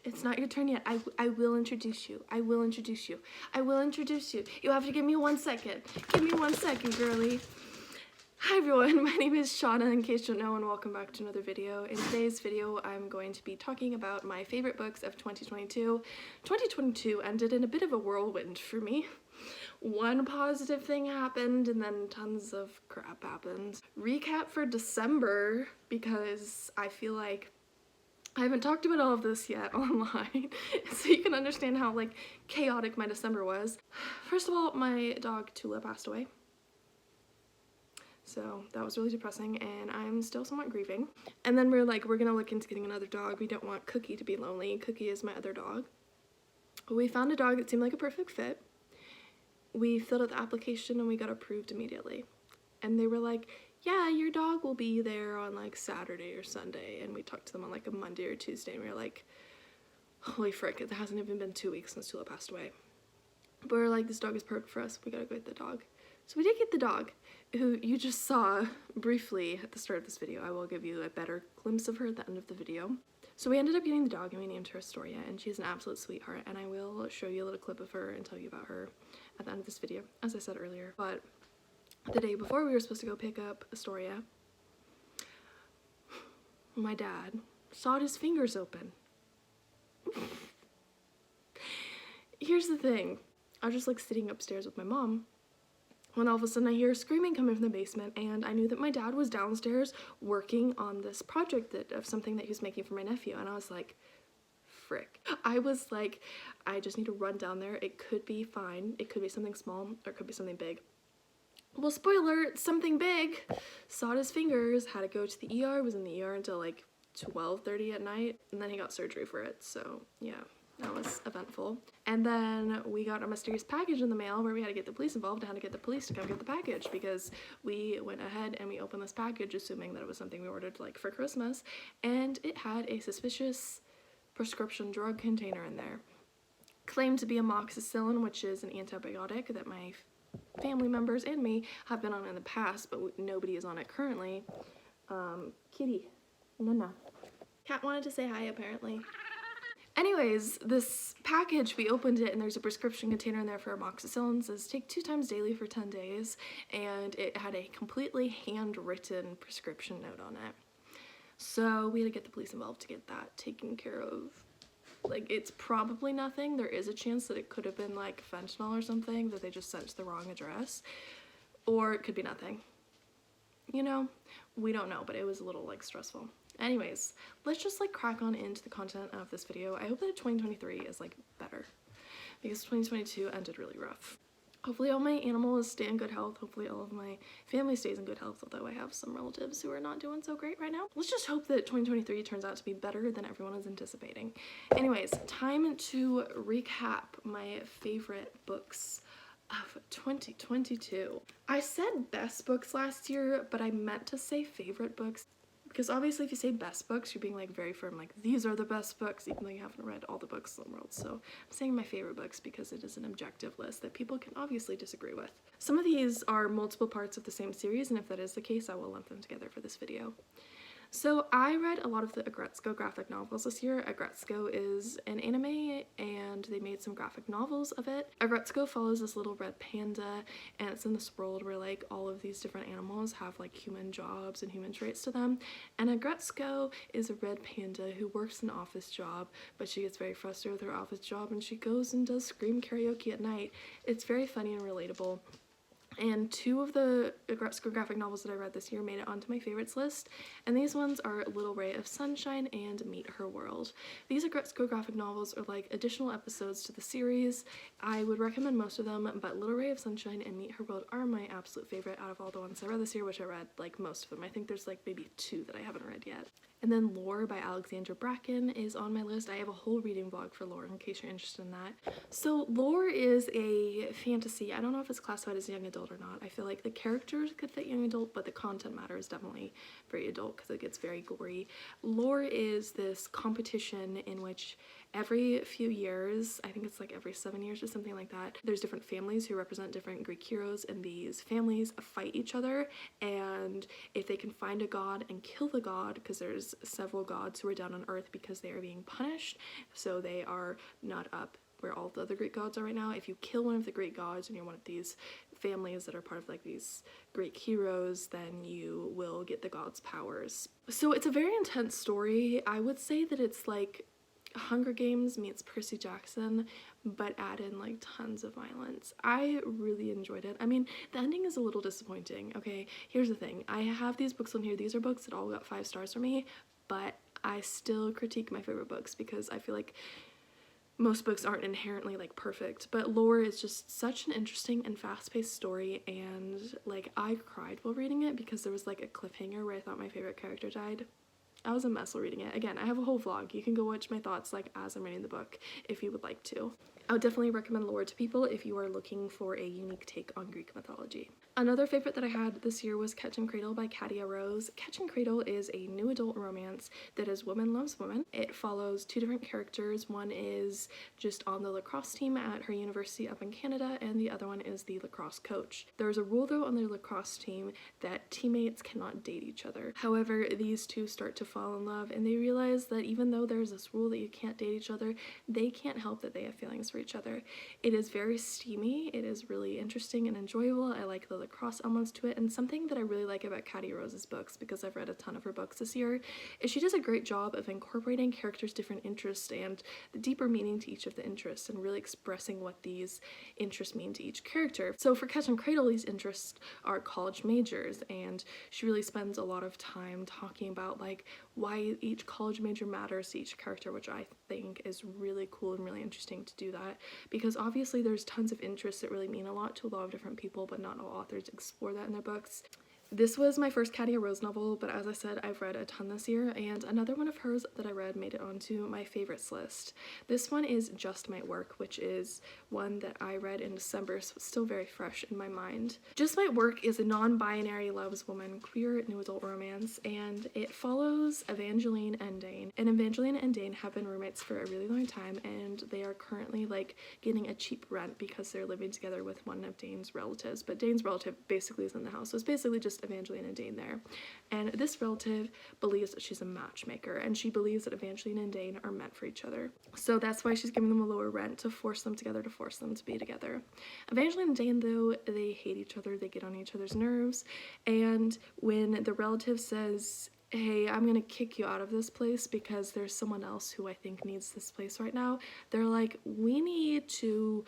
it's not your turn yet. I will introduce you. I will introduce you. I will introduce you. You have to give me 1 second. Give me 1 second, girly. Hi everyone, my name is Shauna, in case you don't know, and welcome back to another video. In today's video, I'm going to be talking about my favorite books of 2022. 2022 ended in a bit of a whirlwind for me. One positive thing happened, and then tons of crap happened. Recap for December, because I feel like I haven't talked about all of this yet online, so you can understand how like chaotic my December was. First of all, my dog Tula passed away. So that was really depressing, and I'm still somewhat grieving. And then we're gonna look into getting another dog. We don't want Cookie to be lonely. Cookie is my other dog. We found a dog that seemed like a perfect fit. We filled out the application and we got approved immediately. And they were like, yeah, your dog will be there on like Saturday or Sunday. And we talked to them on like a Monday or Tuesday, and we were like, holy frick, it hasn't even been 2 weeks since Tula passed away. But we're like, this dog is perfect for us. We gotta go get the dog. So we did get the dog, who you just saw briefly at the start of this video. I will give you a better glimpse of her at the end of the video. So we ended up getting the dog and we named her Astoria, and she's an absolute sweetheart, and I will show you a little clip of her and tell you about her at the end of this video, as I said earlier. But the day before we were supposed to go pick up Astoria, my dad sawed his fingers open. Here's the thing. I was just like sitting upstairs with my mom when all of a sudden I hear screaming coming from the basement, and I knew that my dad was downstairs working on this project of something that he was making for my nephew, and I was like, frick. I was like, I just need to run down there. It could be fine. It could be something small, or it could be something big. Well, spoiler, it's something big. Sawed his fingers, had to go to the ER, was in the ER until like 12:30 at night, and then he got surgery for it, so yeah. That was eventful. And then we got a mysterious package in the mail where we had to get the police involved and had to get the police to come get the package, because we went ahead and we opened this package assuming that it was something we ordered like for Christmas, and it had a suspicious prescription drug container in there. Claimed to be amoxicillin, which is an antibiotic that my family members and me have been on in the past, but nobody is on it currently. Kitty. No. Cat wanted to say hi apparently. Anyways, this package, we opened it and there's a prescription container in there for amoxicillin. It says take 2 times daily for 10 days, and it had a completely handwritten prescription note on it. So we had to get the police involved to get that taken care of. Like, it's probably nothing. There is a chance that it could have been like fentanyl or something that they just sent to the wrong address, or it could be nothing. You know, we don't know, but it was a little like stressful. Anyways, let's just like crack on into the content of this video. I hope that 2023 is like better, because 2022 ended really rough. Hopefully all my animals stay in good health. Hopefully all of my family stays in good health, although I have some relatives who are not doing so great right now. Let's just hope that 2023 turns out to be better than everyone is anticipating. Anyways, time to recap my favorite books of 2022. I said best books last year, but I meant to say favorite books, because obviously if you say best books, you're being like very firm, like these are the best books, even though you haven't read all the books in the world. So I'm saying my favorite books because it is an objective list that people can obviously disagree with. Some of these are multiple parts of the same series, and if that is the case, I will lump them together for this video. So I read a lot of the Agretzko graphic novels this year. Agretzko is an anime, and they made some graphic novels of it. Agretzko follows this little red panda, and it's in this world where like all of these different animals have like human jobs and human traits to them. And Agretzko is a red panda who works an office job, but she gets very frustrated with her office job, and she goes and does scream karaoke at night. It's very funny and relatable. And 2 of the Agretzko graphic novels that I read this year made it onto my favorites list, and these ones are Little Ray of Sunshine and Meet Her World. These Agretzko graphic novels are like additional episodes to the series. I would recommend most of them, but Little Ray of Sunshine and Meet Her World are my absolute favorite out of all the ones I read this year, which I read like most of them. I think there's like maybe 2 that I haven't read yet. And then Lore by Alexandra Bracken is on my list. I have a whole reading vlog for Lore in case you're interested in that. So Lore is a fantasy. I don't know if it's classified as young adult adult or not. I feel like the characters could fit young adult, but the content matter is definitely very adult because it gets very gory. Lore is this competition in which every few years, I think it's like every 7 years or something like that, there's different families who represent different Greek heroes, and these families fight each other, and if they can find a god and kill the god, because there's several gods who are down on earth because they are being punished, so they are not up where all the other Greek gods are right now. If you kill one of the Greek gods and you're one of these families that are part of like these Greek heroes, then you will get the gods' powers. So it's a very intense story. I would say that it's like Hunger Games meets Percy Jackson, but add in like tons of violence. I really enjoyed it. I mean, the ending is a little disappointing, okay? Here's the thing. I have these books on here. These are books that all got 5 stars from me, but I still critique my favorite books because I feel like most books aren't inherently like perfect, but Lore is just such an interesting and fast-paced story, and like I cried while reading it because there was like a cliffhanger where I thought my favorite character died. I was a mess while reading it. Again, I have a whole vlog. You can go watch my thoughts like as I'm reading the book if you would like to. I would definitely recommend Lore to people if you are looking for a unique take on Greek mythology. Another favorite that I had this year was Catch and Cradle by Katia Rose. Catch and Cradle is a new adult romance that is woman loves woman. It follows 2 different characters. One is just on the lacrosse team at her university up in Canada, and the other one is the lacrosse coach. There's a rule though on their lacrosse team that teammates cannot date each other. However, these 2 start to fall in love, and they realize that even though there's this rule that you can't date each other, they can't help that they have feelings for each other. It is very steamy. It is really interesting and enjoyable. I like the lacrosse elements to it, and something that I really like about Katia Rose's books, because I've read a ton of her books this year, is she does a great job of incorporating characters' different interests and the deeper meaning to each of the interests, and really expressing what these interests mean to each character. So for Catch and Cradle, these interests are college majors, and she really spends a lot of time talking about like why each college major matters to each character, which I think is really cool and really interesting to do that, because obviously there's tons of interests that really mean a lot to a lot of different people, but not all authors explore that in their books. This was my first Katia Rose novel, but as I said, I've read a ton this year, and another one of hers that I read made it onto my favorites list. This one is Just Might Work, which is one that I read in December, so it's still very fresh in my mind. Just Might Work is a non-binary loves woman queer new adult romance, and it follows Evangeline and Dane. And Evangeline and Dane have been roommates for a really long time, and they are currently like getting a cheap rent because they're living together with one of Dane's relatives, but Dane's relative basically is in the house, so it's basically just Evangeline and Dane there. And this relative believes that she's a matchmaker, and she believes that Evangeline and Dane are meant for each other. So that's why she's giving them a lower rent to force them together, to force them to be together. Evangeline and Dane, though, they hate each other, they get on each other's nerves, and when the relative says, hey, I'm gonna kick you out of this place because there's someone else who I think needs this place right now, they're like, we need to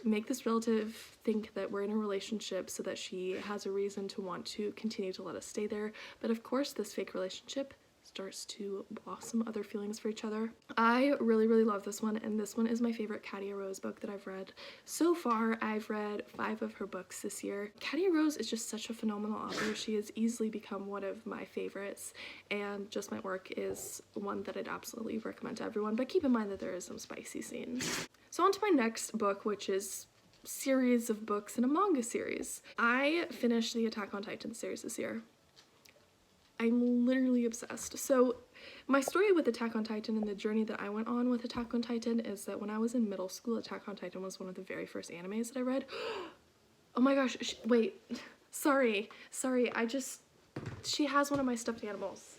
make this relative think that we're in a relationship so that she has a reason to want to continue to let us stay there. But of course, this fake relationship starts to blossom other feelings for each other. I really, really love this one, and this one is my favorite Katia Rose book that I've read. So far, I've read 5 of her books this year. Katia Rose is just such a phenomenal author. She has easily become one of my favorites, and Just Might Work is one that I'd absolutely recommend to everyone, but keep in mind that there is some spicy scenes. So on to my next book, which is series of books in a manga series. I finished the Attack on Titan series this year. I'm literally obsessed. So my story with Attack on Titan and the journey that I went on with Attack on Titan is that when I was in middle school, Attack on Titan was one of the very first animes that I read. Oh my gosh, wait, sorry, she has one of my stuffed animals.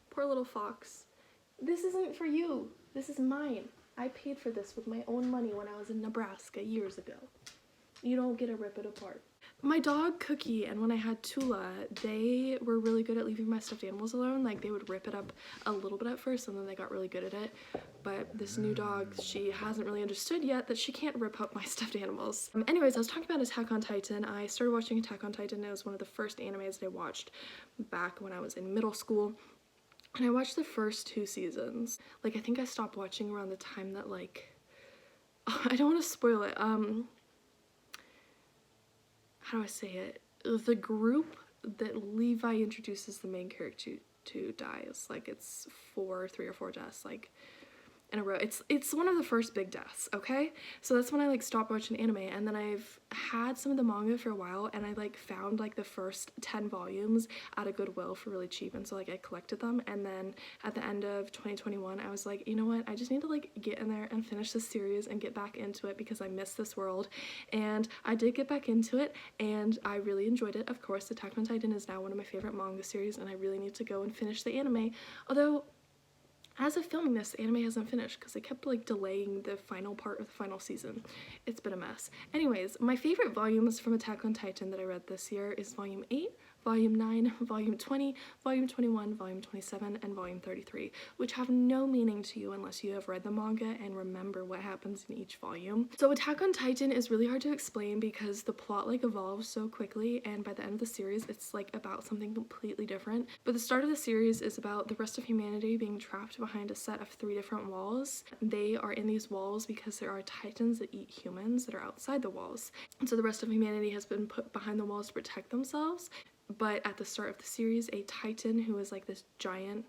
Poor little fox. This isn't for you. This is mine. I paid for this with my own money when I was in Nebraska years ago. You don't get to rip it apart. My dog Cookie and when I had Tula, they were really good at leaving my stuffed animals alone. Like, they would rip it up a little bit at first and then they got really good at it. But this new dog, she hasn't really understood yet that she can't rip up my stuffed animals. Anyways, I was talking about Attack on Titan. I started watching Attack on Titan. It was one of the first animes that I watched back when I was in middle school. And I watched the first 2 seasons. Like, I think I stopped watching around the time that, like, I don't want to spoil it. How do I say it? The group that Levi introduces the main character to dies. Like, it's 3 or 4 deaths, like, in a row. It's one of the first big deaths, okay? So that's when I like stopped watching anime, and then I've had some of the manga for a while, and I like found like the first 10 volumes at a Goodwill for really cheap, and so like I collected them. And then at the end of 2021 I was like, you know what, I just need to like get in there and finish this series and get back into it because I miss this world. And I did get back into it, and I really enjoyed it. Of course, Attack on Titan is now one of my favorite manga series, and I really need to go and finish the anime, although as of filming this, the anime hasn't finished because they kept like delaying the final part of the final season. It's been a mess. Anyways, my favorite volumes from Attack on Titan that I read this year is Volume 8, Volume 9, Volume 20, Volume 21, Volume 27, and Volume 33, which have no meaning to you unless you have read the manga and remember what happens in each volume. So Attack on Titan is really hard to explain because the plot like evolves so quickly, and by the end of the series it's like about something completely different. But the start of the series is about the rest of humanity being trapped behind a set of 3 different walls. They are in these walls because there are titans that eat humans that are outside the walls. And so the rest of humanity has been put behind the walls to protect themselves. But at the start of the series, a titan who is like this giant,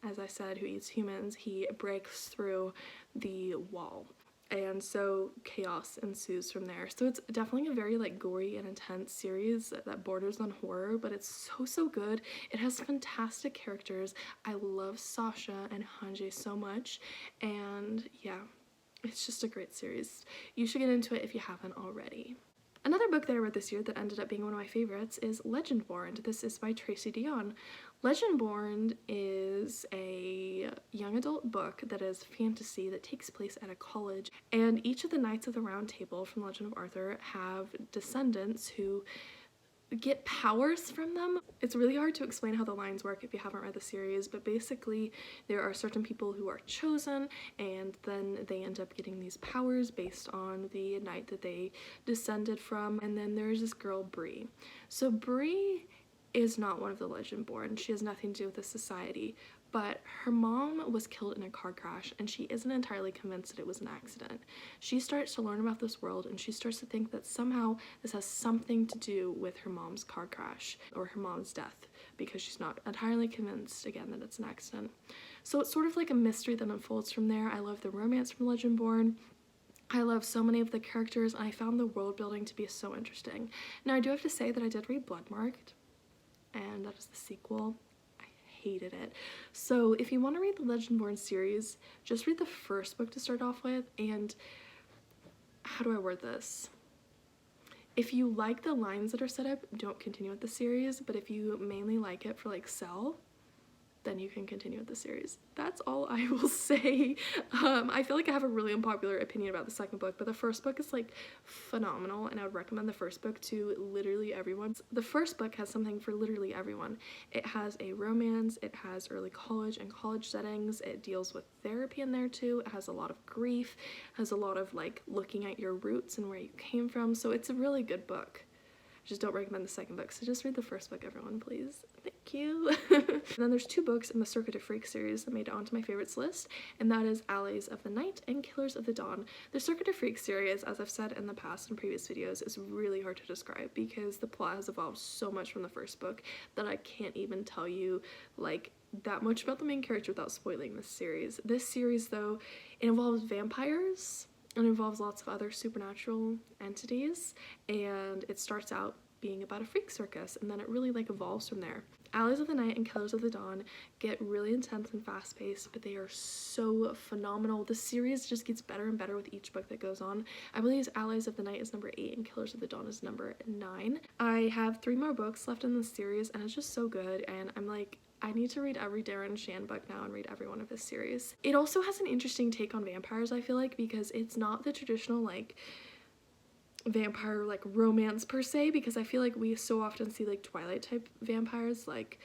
as I said, who eats humans, he breaks through the wall. And so chaos ensues from there. So it's definitely a very like gory and intense series that borders on horror, but it's so good. It has fantastic characters. I love Sasha and Hanji so much, and yeah, it's just a great series. You should get into it if you haven't already. Another book that I read this year that ended up being one of my favorites is Legendborn. This is by Tracy Dion. Legendborn is a young adult book that is fantasy that takes place at a college, and each of the Knights of the Round Table from Legend of Arthur have descendants who get powers from them. It's really hard to explain how the lines work if you haven't read the series, but basically there are certain people who are chosen, and then they end up getting these powers based on the knight that they descended from. And then there's this girl, Bree. So Bree is not one of the Legendborn. She has nothing to do with the society, but her mom was killed in a car crash, and she isn't entirely convinced that it was an accident. She starts to learn about this world, and she starts to think that somehow this has something to do with her mom's car crash or her mom's death, because she's not entirely convinced, again, that it's an accident. So it's sort of like a mystery that unfolds from there. I love the romance from Legendborn. I love so many of the characters, and I found the world building to be so interesting. Now, I do have to say that I did read Bloodmarked, and that is the sequel. Hated it. So if you want to read the Legendborn series, just read the first book to start off with. And how do I word this? If you like the lines that are set up, don't continue with the series, but if you mainly like it for like Cell, then you can continue with the series. That's all I will say. I feel like I have a really unpopular opinion about the second book, but the first book is like phenomenal, and I would recommend the first book to literally everyone. The first book has something for literally everyone. It has a romance, it has early college and college settings, it deals with therapy in there too, it has a lot of grief, has a lot of like looking at your roots and where you came from, so it's a really good book. Just don't recommend the second book, so just read the first book, everyone, please. Thank you. And then there's 2 books in the Circuit of Freaks series that made it onto my favorites list, and that is Allies of the Night and Killers of the Dawn. The Circuit of Freaks series, as I've said in the past in previous videos, is really hard to describe because the plot has evolved so much from the first book that I can't even tell you like that much about the main character without spoiling this series. This series, though, it involves vampires. It involves lots of other supernatural entities, and it starts out being about a freak circus, and then it really like evolves from there. Allies of the Night and Killers of the Dawn get really intense and fast-paced, but they are so phenomenal. The series just gets better and better with each book that goes on. I believe Allies of the Night is number 8 and Killers of the Dawn is number 9. I have 3 more books left in the series, and it's just so good, and I'm like, I need to read every Darren Shan book now and read every one of his series. It also has an interesting take on vampires, I feel like, because it's not the traditional like vampire like romance per se, because I feel like we so often see like Twilight type vampires, like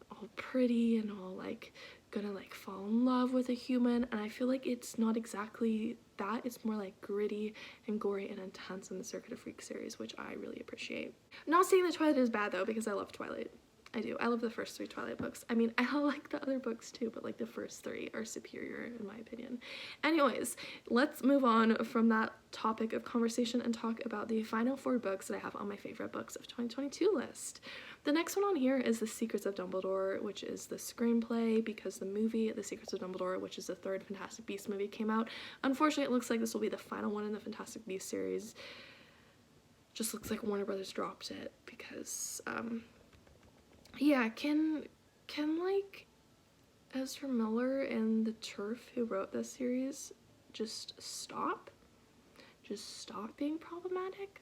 all pretty and all like gonna like fall in love with a human, and I feel like it's not exactly that. It's more like gritty and gory and intense in the Circuit of Freaks series, which I really appreciate. I'm not saying that Twilight is bad though, because I love Twilight. I do. I love the first 3 Twilight books. I mean, I like the other books too, but like the first 3 are superior in my opinion. Anyways, let's move on from that topic of conversation and talk about the final 4 books that I have on my favorite books of 2022 list. The next one on here is The Secrets of Dumbledore, which is the screenplay, because the movie The Secrets of Dumbledore, which is the 3rd Fantastic Beasts movie, came out. Unfortunately, it looks like this will be the final one in the Fantastic Beasts series. Just looks like Warner Brothers dropped it because, yeah, can like Ezra Miller and the TERF who wrote this series just stop? Just stop being problematic?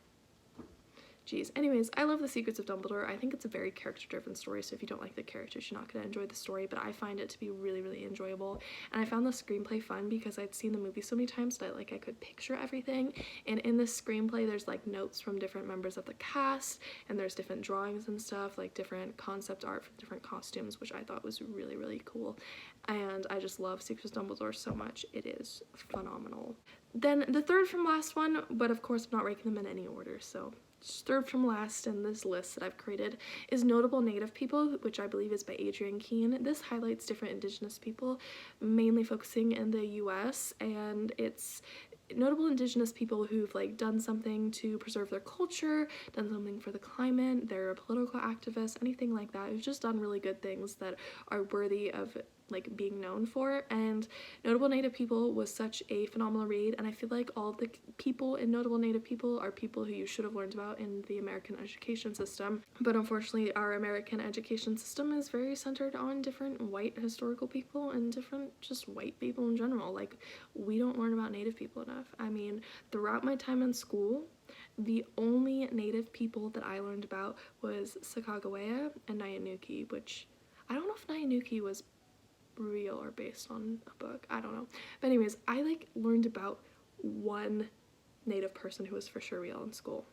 Jeez. Anyways, I love The Secrets of Dumbledore. I think it's a very character-driven story, so if you don't like the characters, you're not going to enjoy the story, but I find it to be really, really enjoyable. And I found the screenplay fun because I'd seen the movie so many times that I could picture everything. And in this screenplay, there's like notes from different members of the cast, and there's different drawings and stuff, like different concept art for different costumes, which I thought was really, really cool. And I just love Secrets of Dumbledore so much. It is phenomenal. Then the third from last one, but of course I'm not ranking them in any order, so third from last in this list that I've created is Notable Native People, which I believe is by Adrienne Keene. This highlights different Indigenous people, mainly focusing in the US, and it's notable Indigenous people who've like done something to preserve their culture, done something for the climate, they're a political activist, anything like that, who've just done really good things that are worthy of like being known for. And Notable Native People was such a phenomenal read, and I feel like all the people in Notable Native People are people who you should have learned about in the American education system, but unfortunately our American education system is very centered on different white historical people and different just white people in general. Like, we don't learn about Native people enough. I mean, throughout my time in school, the only Native people that I learned about was Sacagawea and Nyanuki, which I don't know if Nyanuki was real or based on a book, I don't know. But anyways, I like learned about one Native person who was for sure real in school.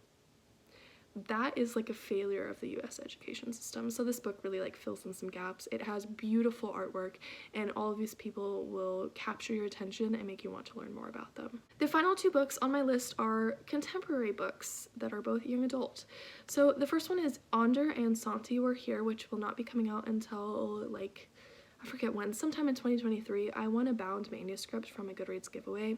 That is like a failure of the US education system. So this book really like fills in some gaps. It has beautiful artwork, and all of these people will capture your attention and make you want to learn more about them. The final 2 books on my list are contemporary books that are both young adult. So the first one is Onder and Santi Were Here, which will not be coming out until like I forget when, sometime in 2023. I won a bound manuscript from a Goodreads giveaway.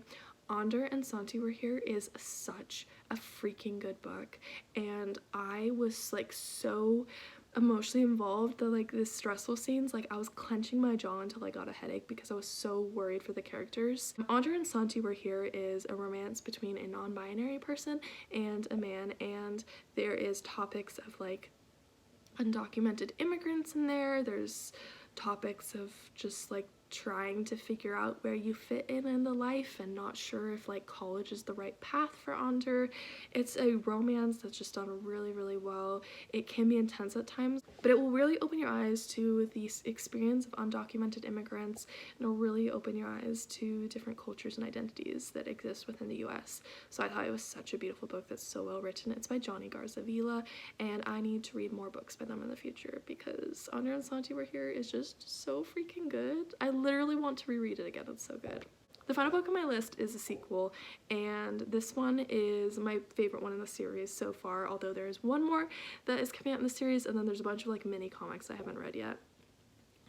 Onder and Santi Were Here is such a freaking good book, and I was like so emotionally involved. The stressful scenes, like I was clenching my jaw until I got a headache because I was so worried for the characters. Onder and Santi Were Here is a romance between a non-binary person and a man, and there is topics of like undocumented immigrants in there. There's topics of just like trying to figure out where you fit in the life and not sure if like college is the right path for Onder. It's a romance that's just done really, really well. It can be intense at times, but it will really open your eyes to the experience of undocumented immigrants, and it'll really open your eyes to different cultures and identities that exist within the US. So I thought it was such a beautiful book that's so well written. It's by Johnny Garza Vila, and I need to read more books by them in the future because Onder and Santi Were Here is just so freaking good. I literally want to reread it again. It's so good. The final book on my list is a sequel, and this one is my favorite one in the series so far, although there is one more that is coming out in the series, and then there's a bunch of like mini comics I haven't read yet.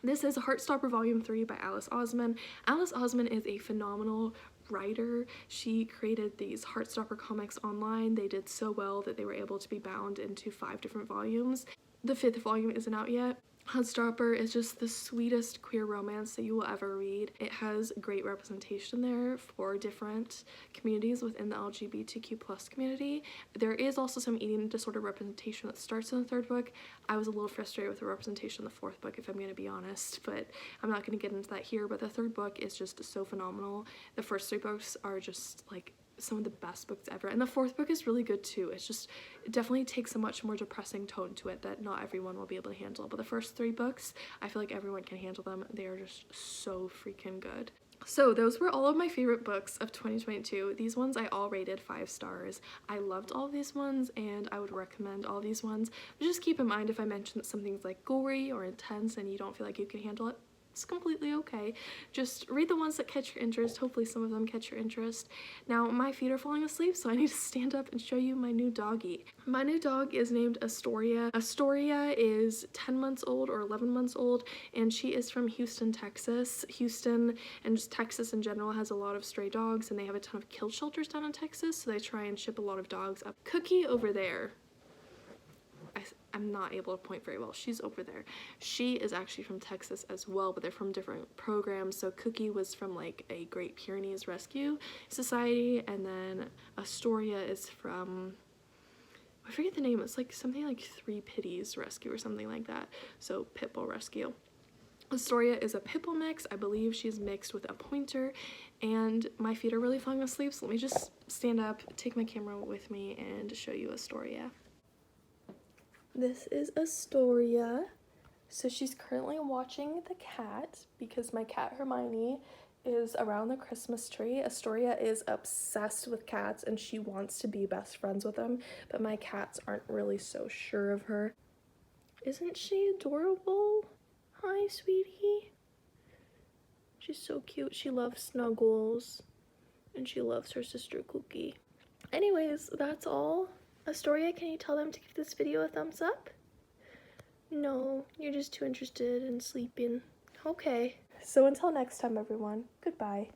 This is Heartstopper Volume 3 by Alice Osman. Alice Osman is a phenomenal writer. She created these Heartstopper comics online. They did so well that they were able to be bound into 5 different volumes. The 5th volume isn't out yet. Heartstopper is just the sweetest queer romance that you will ever read. It has great representation there for different communities within the LGBTQ+ community. There is also some eating disorder representation that starts in the 3rd book. I was a little frustrated with the representation in the 4th book, if I'm going to be honest, but I'm not going to get into that here. But the 3rd book is just so phenomenal. The first 3 books are just like some of the best books ever, and the 4th book is really good too. It's just, it definitely takes a much more depressing tone to it that not everyone will be able to handle, but the first 3 books, I feel like everyone can handle them. They are just so freaking good. So those were all of my favorite books of 2022. These ones I all rated 5 stars. I loved all of these ones, and I would recommend all these ones, but just keep in mind if I mention that something's like gory or intense and you don't feel like you can handle it, It's completely okay. Just read the ones that catch your interest. Hopefully some of them catch your interest. Now, my feet are falling asleep, so I need to stand up and show you my new doggy. My new dog is named Astoria. Astoria is 10 months old or 11 months old, and she is from Houston, Texas. Houston and just Texas in general has a lot of stray dogs, and they have a ton of kill shelters down in Texas, so they try and ship a lot of dogs up. Cookie over there. I'm not able to point very well. She's over there. She is actually from Texas as well, but they're from different programs. So Cookie was from like a Great Pyrenees Rescue Society, and then Astoria is from, I forget the name, it's like something like Three Pities Rescue or something like that. So Pitbull Rescue. Astoria is a Pitbull mix. I believe she's mixed with a Pointer, and my feet are really falling asleep, so let me just stand up, take my camera with me, and show you Astoria. This is Astoria. So she's currently watching the cat because my cat Hermione is around the Christmas tree. Astoria is obsessed with cats and she wants to be best friends with them, but my cats aren't really so sure of her. Isn't she adorable? Hi, sweetie. She's so cute. She loves snuggles and she loves her sister Cookie. Anyways, that's all. Astoria, can you tell them to give this video a thumbs up? No, you're just too interested in sleeping. Okay. So until next time, everyone, goodbye.